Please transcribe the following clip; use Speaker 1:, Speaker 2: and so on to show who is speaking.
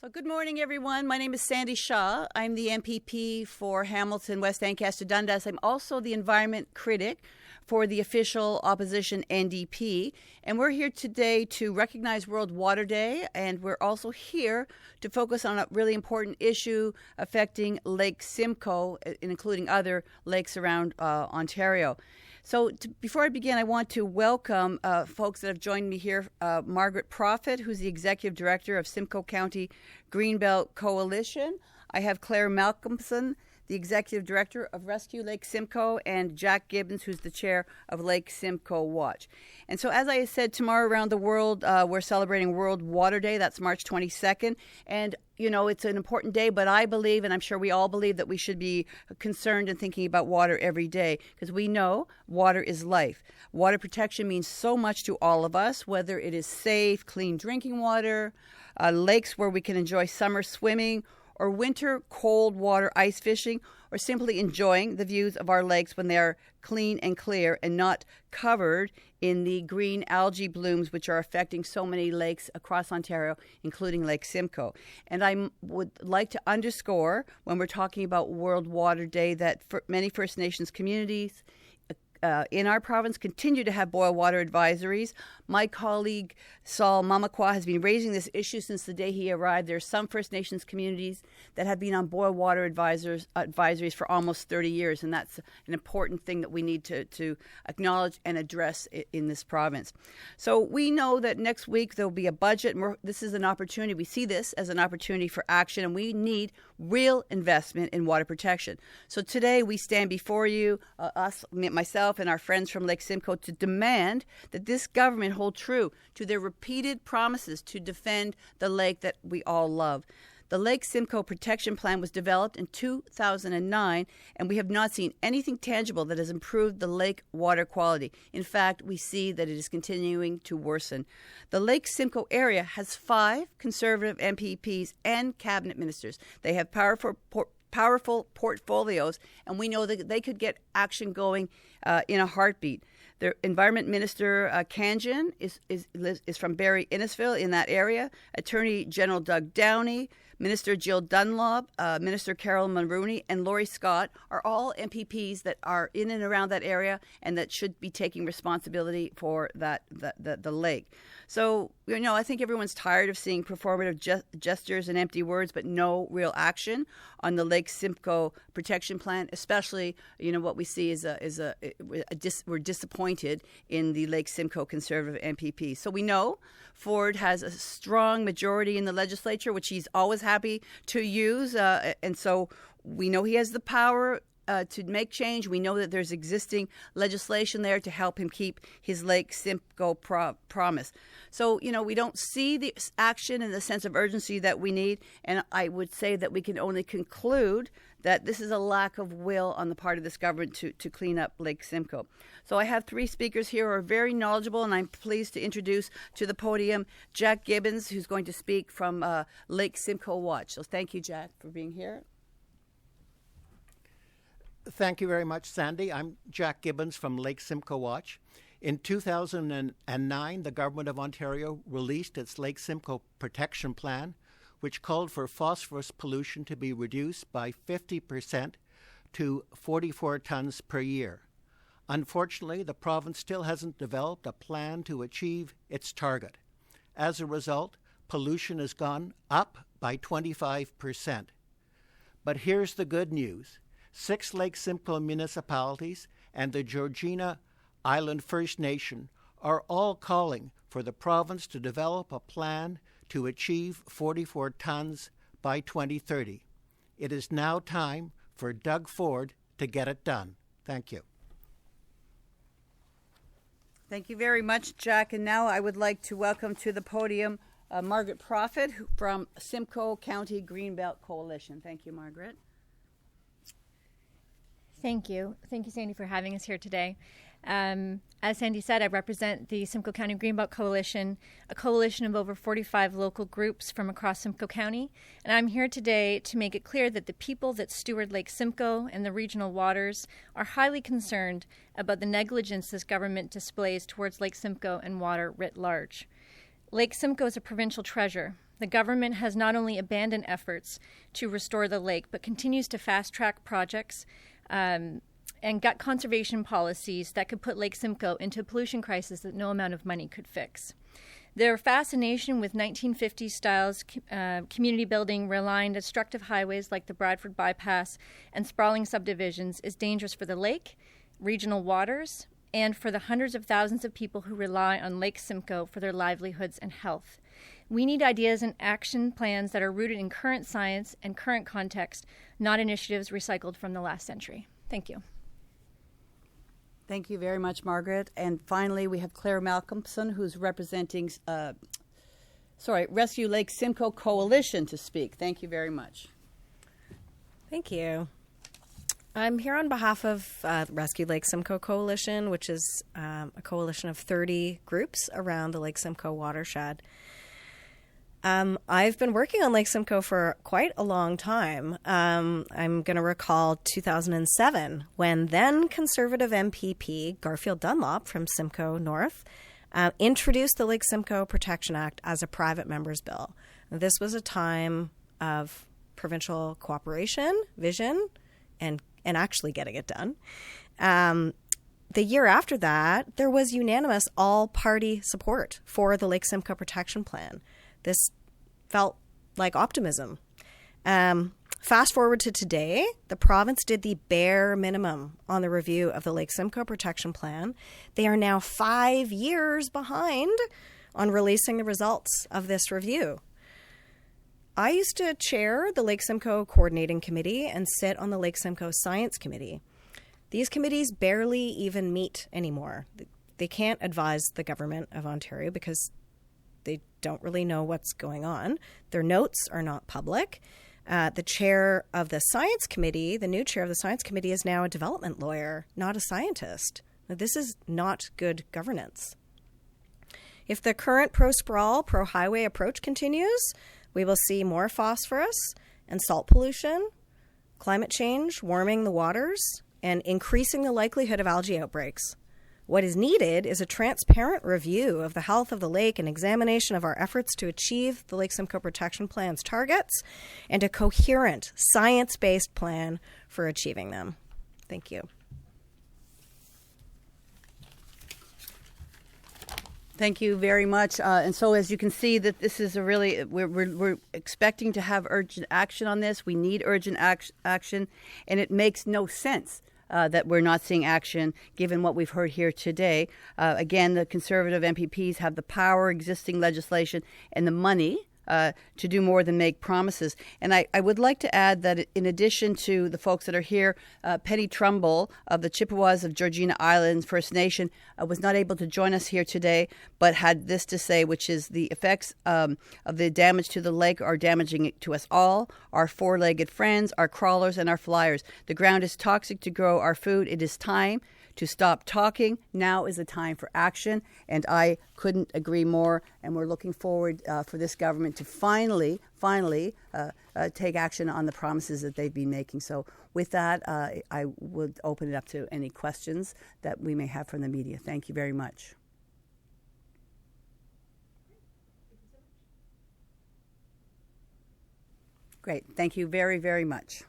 Speaker 1: So good morning, everyone. My name is Sandy Shaw. I'm the MPP for Hamilton, West Ancaster, Dundas. I'm also the environment critic for the official opposition NDP. And we're here today to recognize World Water Day, and we're also here to focus on a really important issue affecting Lake Simcoe, including other lakes around Ontario. So before I begin, I want to welcome folks that have joined me here. Margaret, who's the Executive Director of Simcoe County Greenbelt Coalition. I have Claire Malcolmson, the Executive Director of Rescue Lake Simcoe, and Jack Gibbons, who's the Chair of Lake Simcoe Watch. And so, as I said, tomorrow around the world, we're celebrating World Water Day. That's March 22nd. And, you know, it's an important day, but I believe, and I'm sure we all believe, that we should be concerned and thinking about water every day, because we know water is life. Water protection means so much to all of us, whether it is safe, clean drinking water, lakes where we can enjoy summer swimming, or winter cold water ice fishing, or simply enjoying the views of our lakes when they are clean and clear and not covered in the green algae blooms which are affecting so many lakes across Ontario, including Lake Simcoe. And I would like to underscore, when we're talking about World Water Day, that many First Nations communities in our province continue to have boil water advisories. My colleague Saul Mamakwa has been raising this issue since the day he arrived. There are some First Nations communities that have been on boil water advisories for almost 30 years, and that's an important thing that we need to acknowledge and address in this province. So we know that next week there will be a budget. This is an opportunity. We see this as an opportunity for action, and we need real investment in water protection. So today we stand before you, myself and our friends from Lake Simcoe, to demand that this government hold true to their repeated promises to defend the lake that we all love. The Lake Simcoe Protection Plan was developed in 2009, and we have not seen anything tangible that has improved the lake water quality. In fact, we see that it is continuing to worsen. The Lake Simcoe area has 5 Conservative MPPs and cabinet ministers. They have powerful portfolios, and we know that they could get action going in a heartbeat. The Environment Minister Kanjan is from Barrie Innisfil in that area. Attorney General Doug Downey, Minister Jill Dunlop, Minister Carol Mulrooney, and Laurie Scott are all MPPs that are in and around that area and that should be taking responsibility for the lake. So, you know, I think everyone's tired of seeing performative gestures and empty words, but no real action on the Lake Simcoe Protection Plan. Especially, you know, what we see is we're disappointed in the Lake Simcoe Conservative MPP. So we know Ford has a strong majority in the legislature, which he's always happy to use, and so we know he has the power to make change. We know that there's existing legislation there to help him keep his Lake Simcoe promise. So, you know, we don't see the action and the sense of urgency that we need, and I would say that we can only conclude that this is a lack of will on the part of this government to clean up Lake Simcoe. So I have 3 speakers here who are very knowledgeable, and I'm pleased to introduce to the podium Jack Gibbons, who's going to speak from Lake Simcoe Watch. So thank you, Jack, for being here.
Speaker 2: Thank you very much, Sandy. I'm Jack Gibbons from Lake Simcoe Watch. In 2009, the Government of Ontario released its Lake Simcoe Protection Plan, which called for phosphorus pollution to be reduced by 50% to 44 tons per year. Unfortunately, the province still hasn't developed a plan to achieve its target. As a result, pollution has gone up by 25%. But here's the good news. 6 Lake Simcoe municipalities and the Georgina Island First Nation are all calling for the province to develop a plan to achieve 44 tons by 2030. It is now time for Doug Ford to get it done. Thank you.
Speaker 1: Thank you very much, Jack. And now I would like to welcome to the podium Margaret from Simcoe County Greenbelt Coalition. Thank you, Margaret.
Speaker 3: Thank you. Thank you, Sandy, for having us here today. As Sandy said, I represent the Simcoe County Greenbelt Coalition, a coalition of over 45 local groups from across Simcoe County. And I'm here today to make it clear that the people that steward Lake Simcoe and the regional waters are highly concerned about the negligence this government displays towards Lake Simcoe and water writ large. Lake Simcoe is a provincial treasure. The government has not only abandoned efforts to restore the lake, but continues to fast-track projects and gut conservation policies that could put Lake Simcoe into a pollution crisis that no amount of money could fix. Their fascination with 1950s styles community building, relying on destructive highways like the Bradford Bypass and sprawling subdivisions is dangerous for the lake, regional waters, and for the hundreds of thousands of people who rely on Lake Simcoe for their livelihoods and health. We need ideas and action plans that are rooted in current science and current context, not initiatives recycled from the last century. Thank you.
Speaker 1: Thank you very much, Margaret. And finally, we have Claire Malcolmson, who's representing Rescue Lake Simcoe Coalition to speak. Thank you very much.
Speaker 4: Thank you. I'm here on behalf of Rescue Lake Simcoe Coalition, which is a coalition of 30 groups around the Lake Simcoe watershed. I've been working on Lake Simcoe for quite a long time. I'm going to recall 2007 when then Conservative MPP Garfield Dunlop from Simcoe North introduced the Lake Simcoe Protection Act as a private member's bill. This was a time of provincial cooperation, vision, and actually getting it done. The year after that, there was unanimous all-party support for the Lake Simcoe Protection Plan. This felt like optimism. Fast forward to today, the province did the bare minimum on the review of the Lake Simcoe Protection Plan. They are now 5 years behind on releasing the results of this review. I used to chair the Lake Simcoe Coordinating Committee and sit on the Lake Simcoe Science Committee. These committees barely even meet anymore. They can't advise the government of Ontario because they don't really know what's going on. Their notes are not public. The chair of the Science Committee, the new chair of the Science Committee, is now a development lawyer, not a scientist. Now, this is not good governance. If the current pro-sprawl, pro-highway approach continues, we will see more phosphorus and salt pollution, climate change, warming the waters, and increasing the likelihood of algae outbreaks. What is needed is a transparent review of the health of the lake and examination of our efforts to achieve the Lake Simcoe Protection Plan's targets and a coherent, science-based plan for achieving them. Thank you.
Speaker 1: Thank you very much. And so as you can see that this is we're expecting to have urgent action on this. We need urgent action, and it makes no sense that we're not seeing action given what we've heard here today. Again, the Conservative MPPs have the power, existing legislation, and the money to do more than make promises. And I would like to add that in addition to the folks that are here, Penny Trumbull of the Chippewas of Georgina Islands First Nation was not able to join us here today, but had this to say, which is the effects of the damage to the lake are damaging it to us all, our four-legged friends, our crawlers, and our flyers. The ground is toxic to grow our food. It is time to stop talking. Now is the time for action, and I couldn't agree more. And we're looking forward for this government to finally take action on the promises that they've been making. So with that, I would open it up to any questions that we may have from the media. Thank you very much. Great. Thank you very, very much.